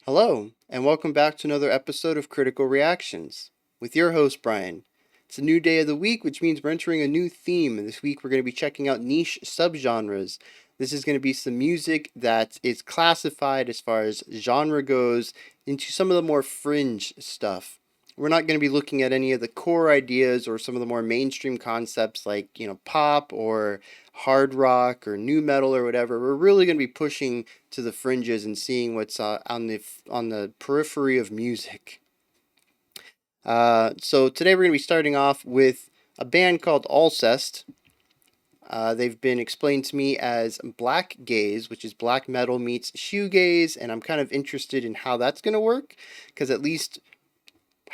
Hello, and welcome back to another episode of Critical Reactions with your host, Bryan. It's a new day of the week, which means we're entering a new theme. And this week, we're going to be checking out niche subgenres. This is going to be some music that is classified as far as genre goes into some of the more fringe stuff. We're not going to be looking at any of the core ideas or some of the more mainstream concepts like, pop or hard rock or new metal or whatever. We're really going to be pushing to the fringes and seeing what's on the periphery of music. So today we're going to be starting off with a band called Alcest. They've been explained to me as black gaze, which is black metal meets shoegaze, and I'm kind of interested in how that's going to work, because at least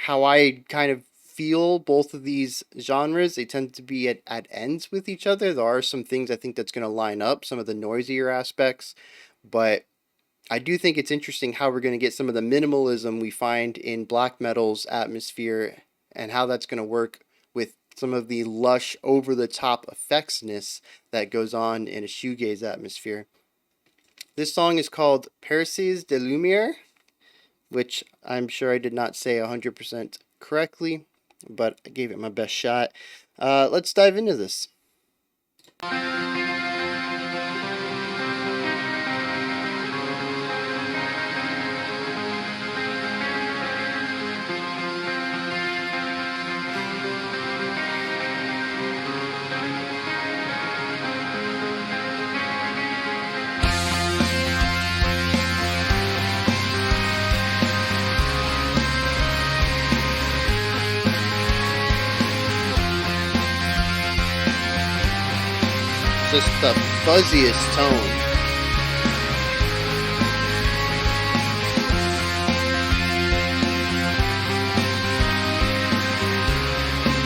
how I kind of feel both of these genres, they tend to be at ends with each other. There are some things I think that's going to line up, some of the noisier aspects, but I do think it's interesting how we're going to get some of the minimalism we find in black metal's atmosphere and how that's going to work with some of the lush, over-the-top effectsness that goes on in a shoegaze atmosphere. This song is called Percées De Lumière, which I'm sure I did not say 100% correctly, but I gave it my best shot. Let's dive into this. Just the fuzziest tone.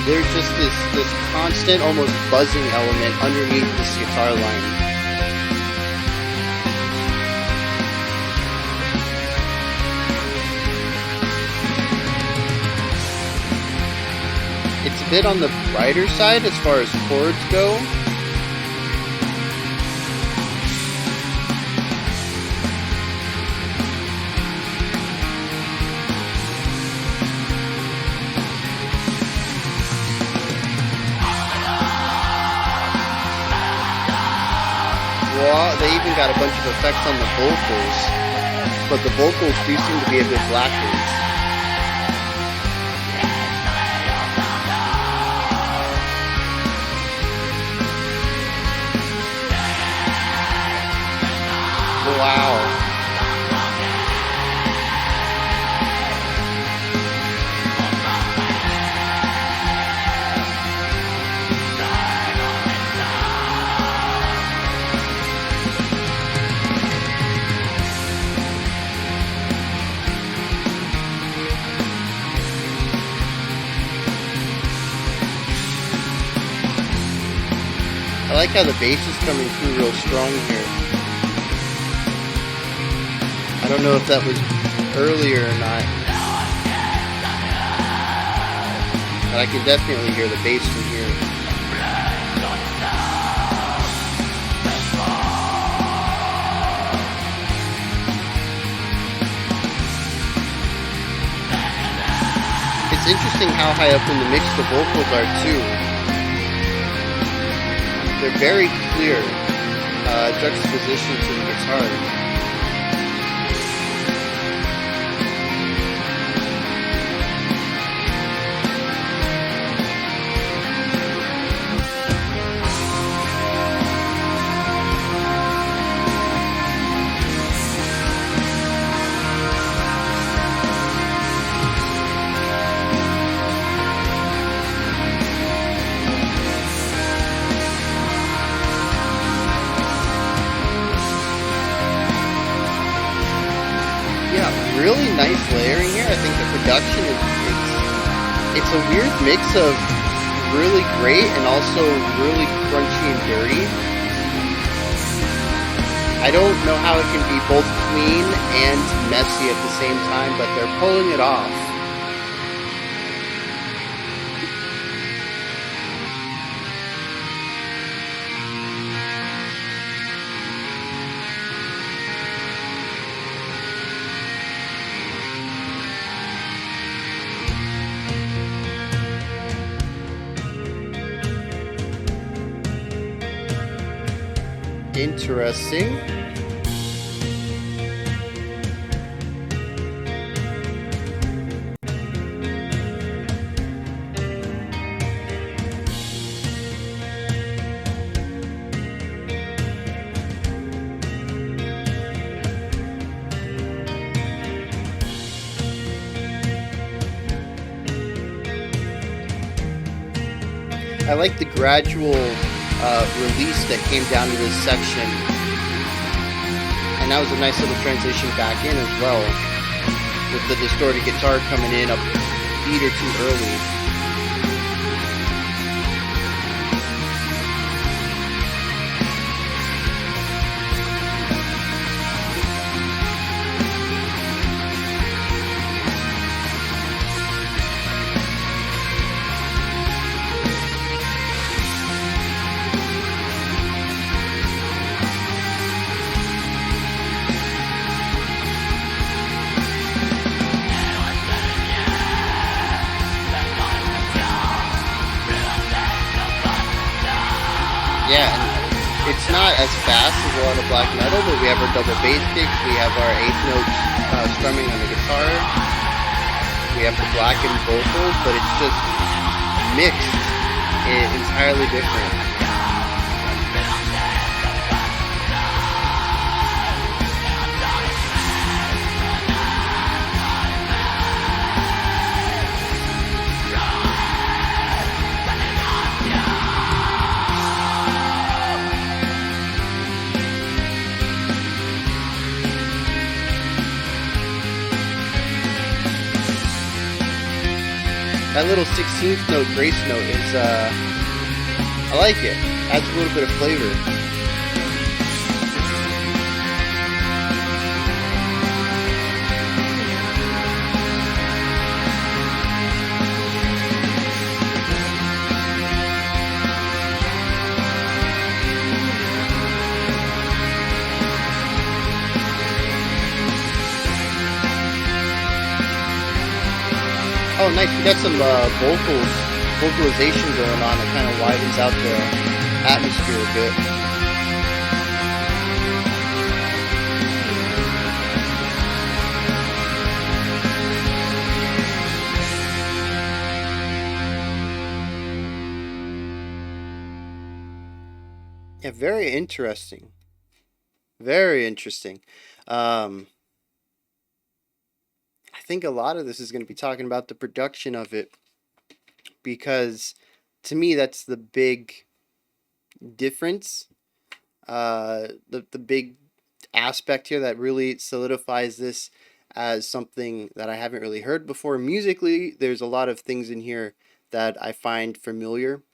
There's just this constant, almost buzzing element underneath this guitar line. It's a bit on the brighter side as far as chords go. Well, they even got a bunch of effects on the vocals, but the vocals do seem to be a bit blackers. Wow. I like how the bass is coming through real strong here. I don't know if that was earlier or not, but I can definitely hear the bass from here. It's interesting how high up in the mix the vocals are too. They're very clear juxtaposition to the guitar. Really nice layering here. I think the production it's a weird mix of really great and also really crunchy and dirty. I don't know how it can be both clean and messy at the same time, but they're pulling it off. interesting. I like the gradual release that came down to this section, and that was a nice little transition back in as well, with the distorted guitar coming in a beat or two early. Yeah, and it's not as fast as a lot of black metal, but we have our double bass kicks, we have our eighth note strumming on the guitar, we have the blackened vocals, but it's just mixed entirely different. That little 16th note grace note is, I like it. Adds a little bit of flavor. Oh, nice. We got some vocalization going on. It kind of widens out the atmosphere a bit. Yeah, very interesting. Very interesting. I think a lot of this is going to be talking about the production of it, because to me that's the big difference, the big aspect here that really solidifies this as something that I haven't really heard before. Musically, there's a lot of things in here that I find familiar,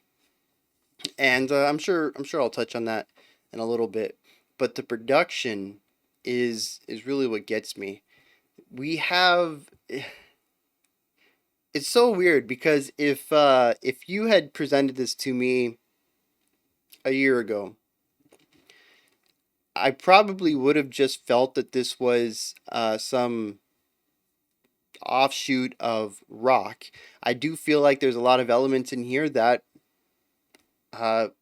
and I'm sure I'll touch on that in a little bit. But the production is really what gets me. We have It's so weird because if you had presented this to me a year ago, I probably would have just felt that this was some offshoot of rock. I do feel like there's a lot of elements in here that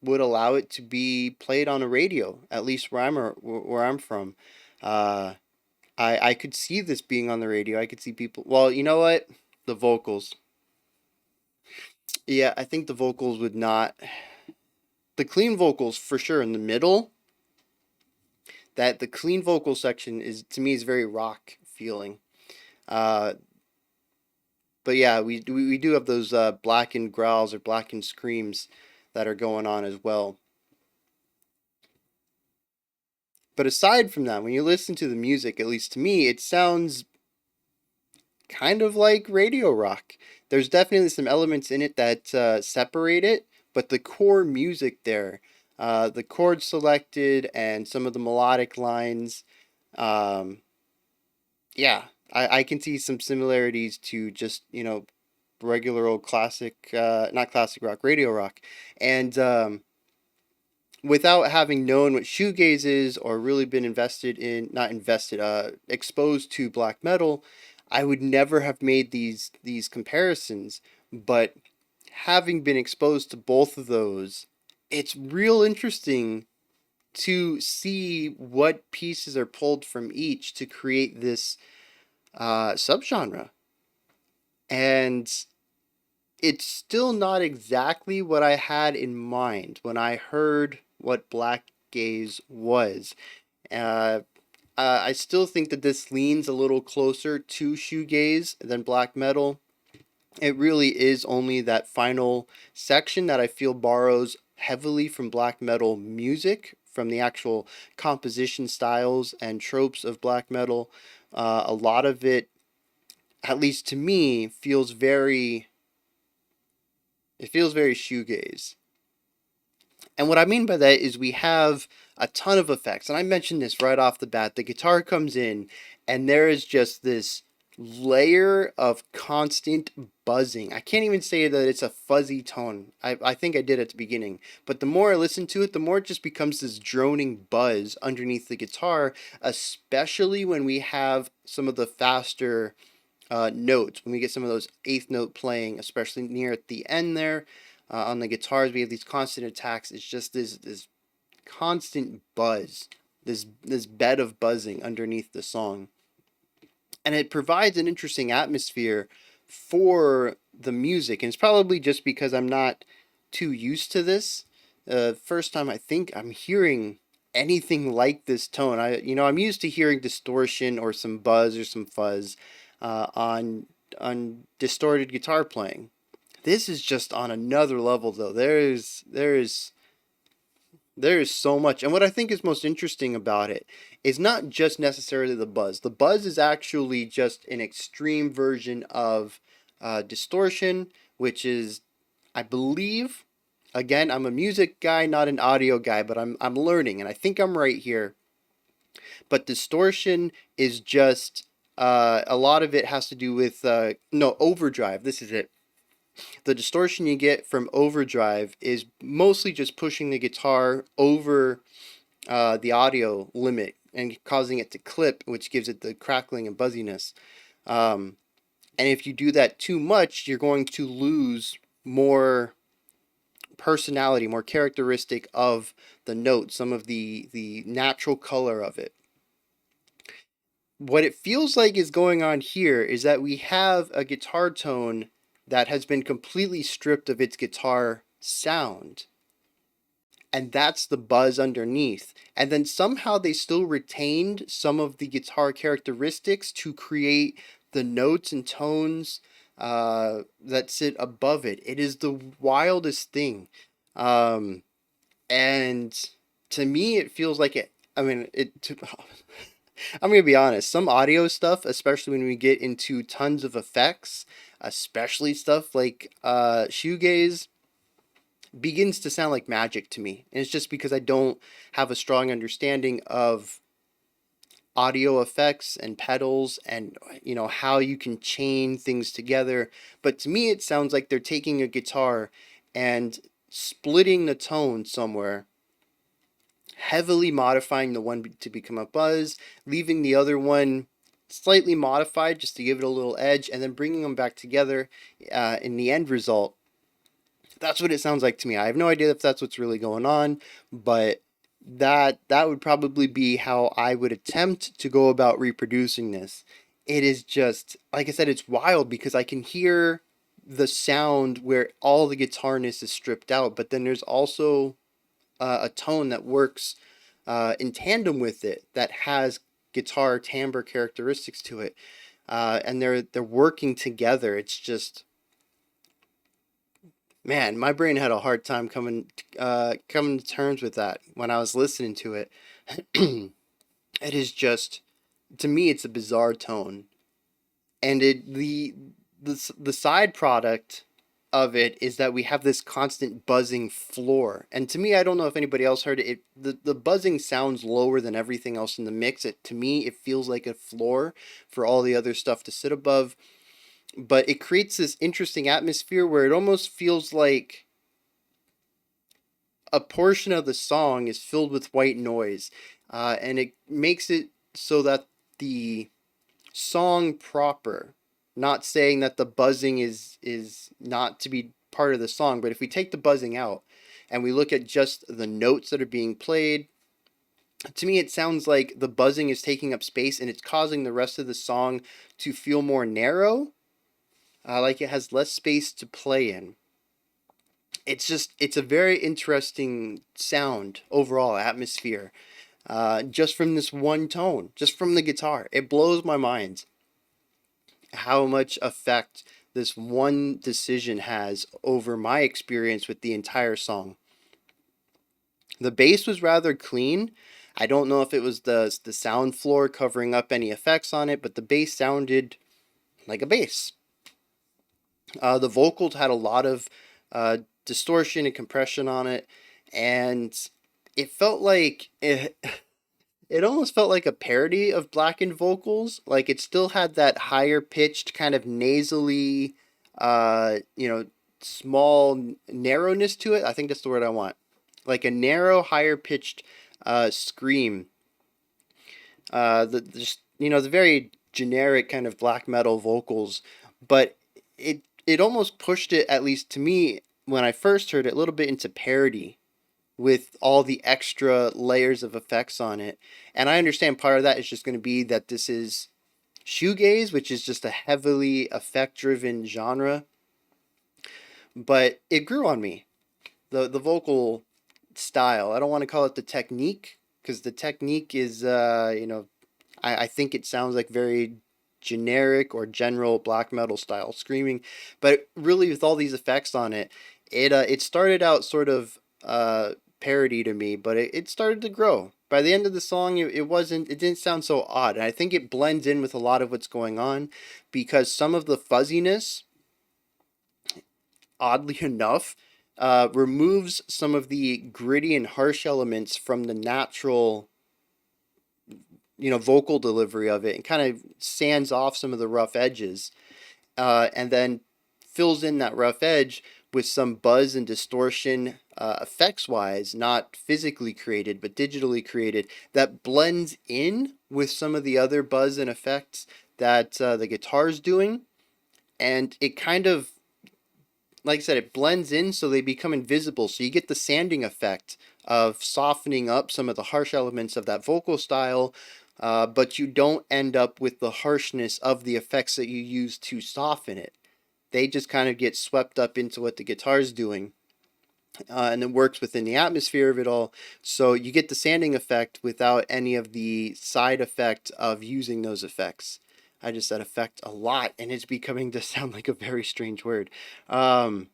would allow it to be played on a radio, at least where I'm from. Uh, I could see this being on the radio. I could see people. Well, you know what? The vocals. Yeah, I think the vocals would not. The clean vocals for sure in the middle. That the clean vocal section is, to me, is very rock feeling. Uh, but yeah, we do have those blackened growls or blackened screams that are going on as well. But aside from that, when you listen to the music, at least to me, it sounds kind of like radio rock. There's definitely some elements in it that separate it, but the core music there, the chords selected and some of the melodic lines, um, yeah, I can see some similarities to just, regular old classic, not classic rock, radio rock. And without having known what shoegaze is or really been not invested, exposed to black metal, I would never have made these comparisons. But having been exposed to both of those, it's real interesting to see what pieces are pulled from each to create this subgenre. And it's still not exactly what I had in mind when I heard what black gaze was. Uh, I still think that this leans a little closer to shoegaze than black metal. It really is only that final section that I feel borrows heavily from black metal music, from the actual composition styles and tropes of black metal. A lot of it, at least to me, feels very shoegaze. And what I mean by that is we have a ton of effects. And I mentioned this right off the bat. The guitar comes in, and there is just this layer of constant buzzing. I can't even say that it's a fuzzy tone. I think I did at the beginning. But the more I listen to it, the more it just becomes this droning buzz underneath the guitar, especially when we have some of the faster notes. When we get some of those eighth note playing, especially near at the end there, on the guitars, we have these constant attacks. It's just this constant buzz, this bed of buzzing underneath the song, and it provides an interesting atmosphere for the music. And it's probably just because I'm not too used to this. First time I think I'm hearing anything like this tone. I'm used to hearing distortion or some buzz or some fuzz on distorted guitar playing. This is just on another level, though. There is so much, and what I think is most interesting about it is not just necessarily the buzz. The buzz is actually just an extreme version of distortion, which is, I believe, again, I'm a music guy, not an audio guy, but I'm learning, and I think I'm right here. But distortion is just a lot of it has to do with overdrive. This is it. The distortion you get from overdrive is mostly just pushing the guitar over the audio limit and causing it to clip, which gives it the crackling and buzziness. And if you do that too much, you're going to lose more personality, more characteristic of the note, some of the natural color of it. What it feels like is going on here is that we have a guitar tone that has been completely stripped of its guitar sound. And that's the buzz underneath. And then somehow they still retained some of the guitar characteristics to create the notes and tones that sit above it. It is the wildest thing. And to me, it feels like it. I mean, I'm going to be honest. Some audio stuff, especially when we get into tons of effects, especially stuff like shoegaze, begins to sound like magic to me. And it's just because I don't have a strong understanding of audio effects and pedals and how you can chain things together. But to me, it sounds like they're taking a guitar and splitting the tone somewhere, heavily modifying the one to become a buzz, leaving the other one slightly modified just to give it a little edge, and then bringing them back together in the end result. That's what it sounds like to me. I have no idea if that's what's really going on, but that would probably be how I would attempt to go about reproducing this. It is just, like I said, it's wild because I can hear the sound where all the guitarness is stripped out, but then there's also a tone that works in tandem with it that has guitar timbre characteristics to it, and they're working together. It's just, man, my brain had a hard time coming to terms with that when I was listening to it. It is just, to me, it's a bizarre tone, and the side product of it is that we have this constant buzzing floor. And to me, I don't know if anybody else heard it. The buzzing sounds lower than everything else in the mix. To me, it feels like a floor for all the other stuff to sit above. But it creates this interesting atmosphere where it almost feels like a portion of the song is filled with white noise. And it makes it so that the song proper, not saying that the buzzing is not to be part of the song, but if we take the buzzing out and we look at just the notes that are being played, To me, it sounds like the buzzing is taking up space and it's causing the rest of the song to feel more narrow, like it has less space to play in. It's a very interesting sound overall, atmosphere, just from this one tone, just from the guitar. It blows my mind how much effect this one decision has over my experience with the entire song. The bass was rather clean. I don't know if it was the sound floor covering up any effects on it, but the bass sounded like a bass. The vocals had a lot of distortion and compression on it, and it felt like it almost felt like a parody of blackened vocals. Like it still had that higher pitched kind of nasally, you know, small narrowness to it. I think that's the word I want. Like a narrow, higher pitched scream. The just the very generic kind of black metal vocals, but it almost pushed it, at least to me when I first heard it, a little bit into parody with all the extra layers of effects on it. And I understand part of that is just going to be that this is shoegaze, which is just a heavily effect driven genre. But it grew on me. The vocal style. I don't want to call it the technique, because the technique is I think it sounds like very generic or general black metal style screaming, but really with all these effects on it, it started out sort of parody to me, but it started to grow. By the end of the song, it didn't sound so odd, and I think it blends in with a lot of what's going on, because some of the fuzziness, oddly enough, removes some of the gritty and harsh elements from the natural vocal delivery of it, and kind of sands off some of the rough edges, and then fills in that rough edge with some buzz and distortion, effects wise, not physically created, but digitally created, that blends in with some of the other buzz and effects that the guitar's doing. And it kind of, like I said, it blends in so they become invisible. So you get the sanding effect of softening up some of the harsh elements of that vocal style, but you don't end up with the harshness of the effects that you use to soften it. They just kind of get swept up into what the guitar's doing, and it works within the atmosphere of it all. So you get the sanding effect without any of the side effect of using those effects. I just said effect a lot, and it's becoming to sound like a very strange word. Um,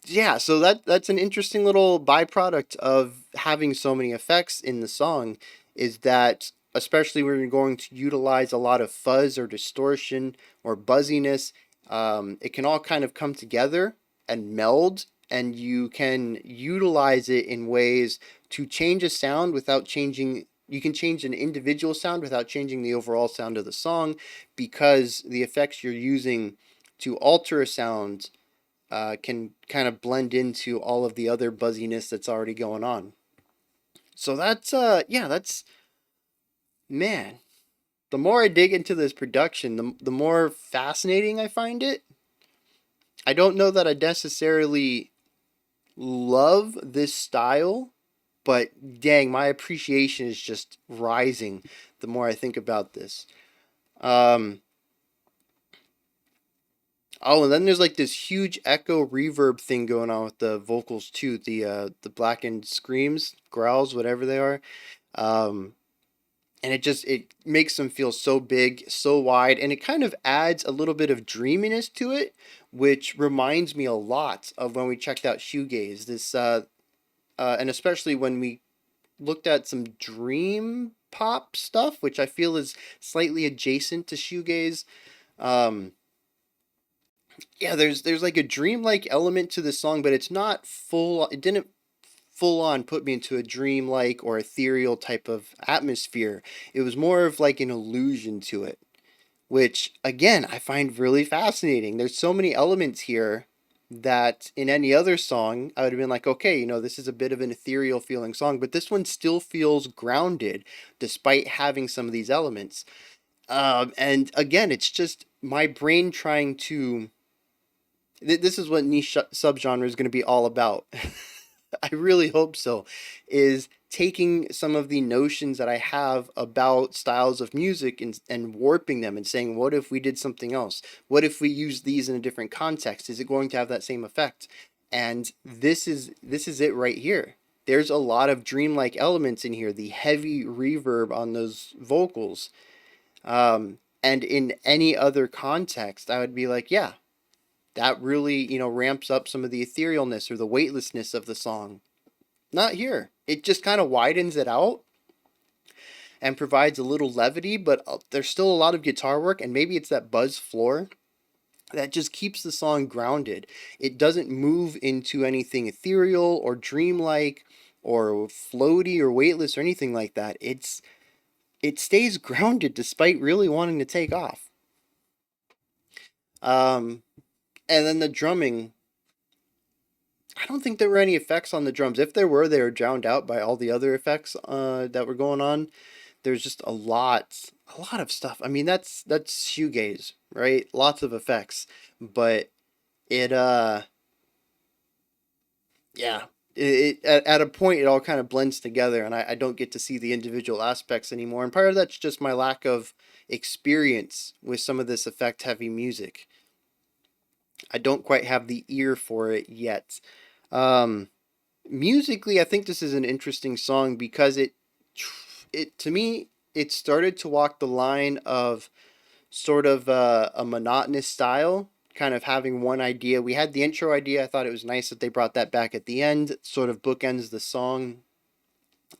yeah, so that's an interesting little byproduct of having so many effects in the song, is that especially when you're going to utilize a lot of fuzz or distortion or buzziness, it can all kind of come together and meld, and you can utilize it in ways to change a sound without changing. You can change an individual sound without changing the overall sound of the song, because the effects you're using to alter a sound can kind of blend into all of the other buzziness that's already going on. So that's man. The more I dig into this production, the more fascinating I find it. I don't know that I necessarily love this style, but dang, my appreciation is just rising the more I think about this. Um, oh, and then there's like this huge echo reverb thing going on with the vocals too. The blackened screams, growls, whatever they are. Um, and it makes them feel so big, so wide, and it kind of adds a little bit of dreaminess to it, which reminds me a lot of when we checked out shoegaze. And especially when we looked at some dream pop stuff, which I feel is slightly adjacent to shoegaze. Um, yeah, there's like a dreamlike element to the song, but it's not full. It didn't full on put me into a dreamlike or ethereal type of atmosphere. It was more of like an illusion to it, which again I find really fascinating. There's so many elements here that in any other song I would have been like, okay, this is a bit of an ethereal feeling song, but this one still feels grounded despite having some of these elements. And again, it's just my brain trying to. This is what niche subgenre is going to be all about. I really hope so. Is taking some of the notions that I have about styles of music and warping them and saying, what if we did something else? What if we use these in a different context? Is it going to have that same effect? And this is it right here. There's a lot of dreamlike elements in here, the heavy reverb on those vocals. And in any other context, I would be like, yeah, that really, ramps up some of the etherealness or the weightlessness of the song. Not here. It just kind of widens it out and provides a little levity, but there's still a lot of guitar work, and maybe it's that buzz floor that just keeps the song grounded. It doesn't move into anything ethereal or dreamlike or floaty or weightless or anything like that. It stays grounded despite really wanting to take off. Um, and then the drumming, I don't think there were any effects on the drums. If there were, they were drowned out by all the other effects that were going on. There's just a lot of stuff. I mean, that's shoegaze, right? Lots of effects, but it yeah, at a point it all kind of blends together, and I don't get to see the individual aspects anymore. And part of that's just my lack of experience with some of this effect heavy music. I don't quite have the ear for it yet. Um, Musically, I think this is an interesting song because it to me it started to walk the line of sort of a monotonous style, kind of having one idea. We had the intro idea. I thought it was nice that they brought that back at the end, sort of bookends the song.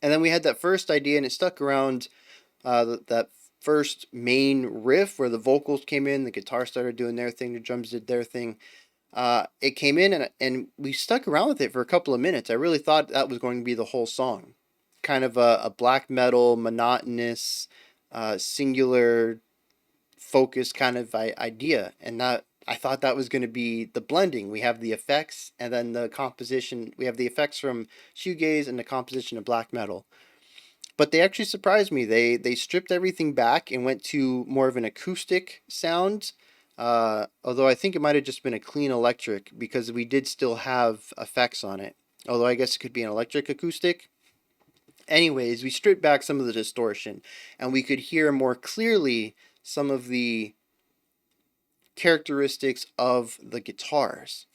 And then we had that first idea, and it stuck around that first main riff where the vocals came in, the guitar started doing their thing, the drums did their thing. It came in, and we stuck around with it for a couple of minutes. I really thought that was going to be the whole song. Kind of a black metal, monotonous, singular focused kind of idea, and that I thought that was going to be the blending. We have the effects, and then the composition. We have the effects from shoegaze and the composition of black metal. But they actually surprised me. They stripped everything back and went to more of an acoustic sound. Although I think it might have just been a clean electric because we did still have effects on it. Although I guess it could be an electric acoustic. Anyways, we stripped back some of the distortion, and we could hear more clearly some of the characteristics of the guitars.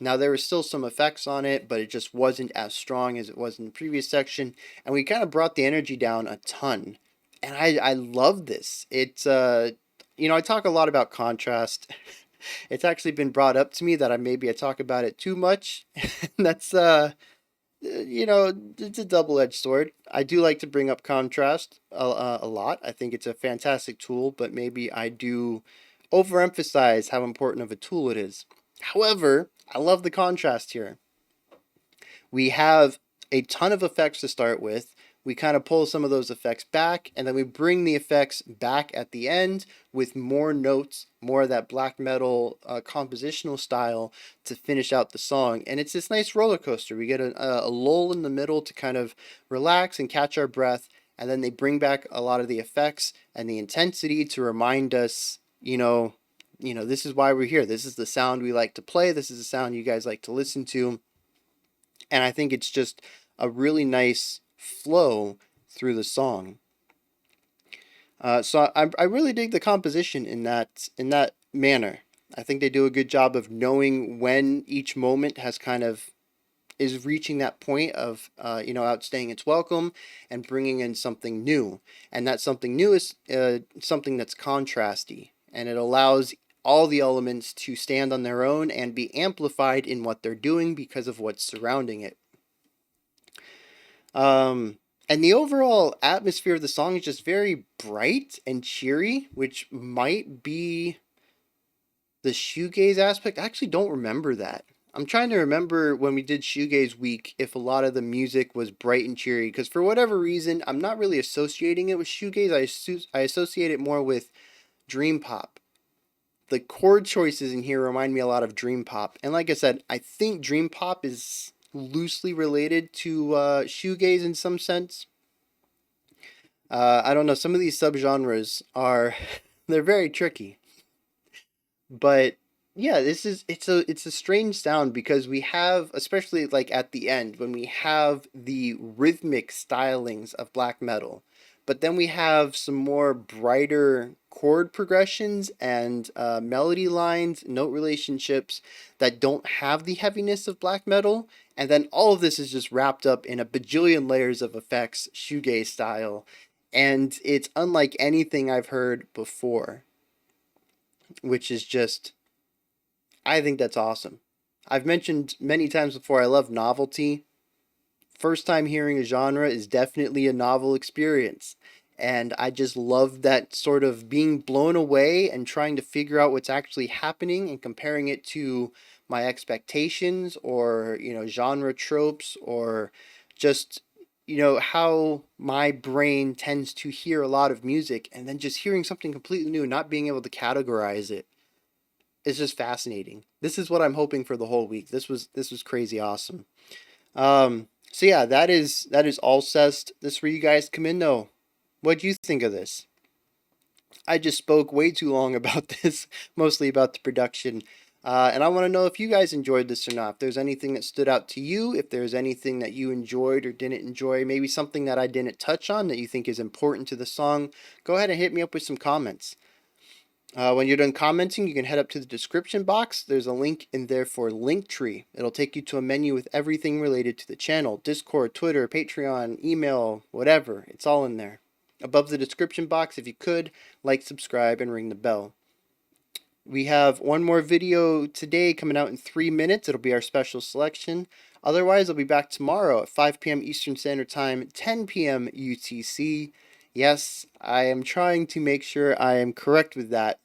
Now, there were still some effects on it, but it just wasn't as strong as it was in the previous section, and we kind of brought the energy down a ton. And I love this. It's, I talk a lot about contrast. It's actually been brought up to me that I talk about it too much. That's, it's a double-edged sword. I do like to bring up contrast a lot. I think it's a fantastic tool, but maybe I do overemphasize how important of a tool it is. However, I love the contrast here. We have a ton of effects to start with. We kind of pull some of those effects back, and then we bring the effects back at the end with more notes, more of that black metal compositional style to finish out the song. And it's this nice roller coaster. We get a lull in the middle to kind of relax and catch our breath, and then they bring back a lot of the effects and the intensity to remind us, this is why we're here. This is the sound we like to play. This is the sound you guys like to listen to. And I think it's just a really nice flow through the song. So I really dig the composition in that manner. I think they do a good job of knowing when each moment is reaching that point of outstaying its welcome and bringing in something new. And that something new is something that's contrasty, and it allows all the elements to stand on their own and be amplified in what they're doing because of what's surrounding it. And the overall atmosphere of the song is just very bright and cheery, which might be the shoegaze aspect. I actually don't remember that. I'm trying to remember when we did Shoegaze Week if a lot of the music was bright and cheery, because for whatever reason, I'm not really associating it with shoegaze. I associate it more with dream pop. The chord choices in here remind me a lot of dream pop. And like I said, I think dream pop is loosely related to shoegaze in some sense. I don't know. Some of these subgenres are they're very tricky, but Yeah, it's a strange sound because we have, especially like at the end when we have the rhythmic stylings of black metal, but then we have some more brighter chord progressions and melody lines, note relationships that don't have the heaviness of black metal, and then all of this is just wrapped up in a bajillion layers of effects, shoegaze style, and it's unlike anything I've heard before, which is just, I think that's awesome. I've mentioned many times before, I love novelty. First time hearing a genre is definitely a novel experience. And I just love that sort of being blown away and trying to figure out what's actually happening and comparing it to my expectations or, genre tropes or just, how my brain tends to hear a lot of music and then just hearing something completely new and not being able to categorize it. It's just fascinating. This is what I'm hoping for the whole week. This was crazy awesome. So yeah, that is Alcest. This is where you guys come in though. What do you think of this? I just spoke way too long about this, mostly about the production. And I want to know if you guys enjoyed this or not. If there's anything that stood out to you, if there's anything that you enjoyed or didn't enjoy, maybe something that I didn't touch on that you think is important to the song, go ahead and hit me up with some comments. When you're done commenting, you can head up to the description box. There's a link in there for Linktree. It'll take you to a menu with everything related to the channel: Discord, Twitter, Patreon, email, whatever. It's all in there. Above the description box, if you could, like, subscribe, and ring the bell. We have one more video today coming out in 3 minutes. It'll be our special selection. Otherwise, I'll be back tomorrow at 5 p.m. Eastern Standard Time, 10 p.m. UTC. Yes, I am trying to make sure I am correct with that.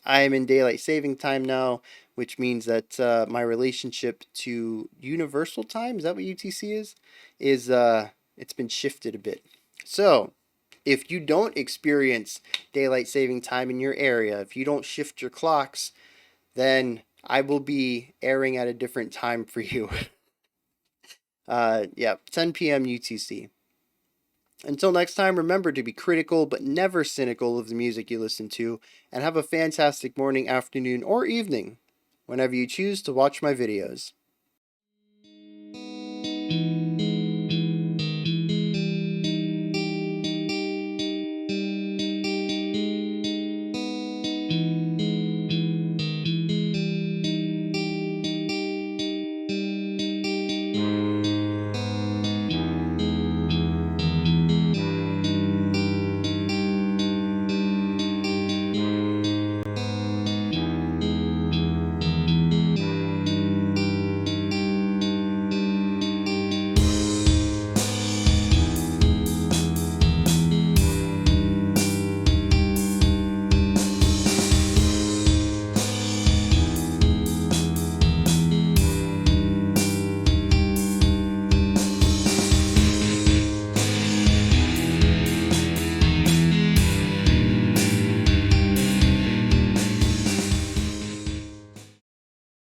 I am in daylight saving time now, which means that my relationship to universal time, is that what UTC is it's been shifted a bit. So, if you don't experience daylight saving time in your area, if you don't shift your clocks, then I will be airing at a different time for you. Yeah, 10 p.m. UTC. Until next time, remember to be critical but never cynical of the music you listen to, and have a fantastic morning, afternoon, or evening whenever you choose to watch my videos.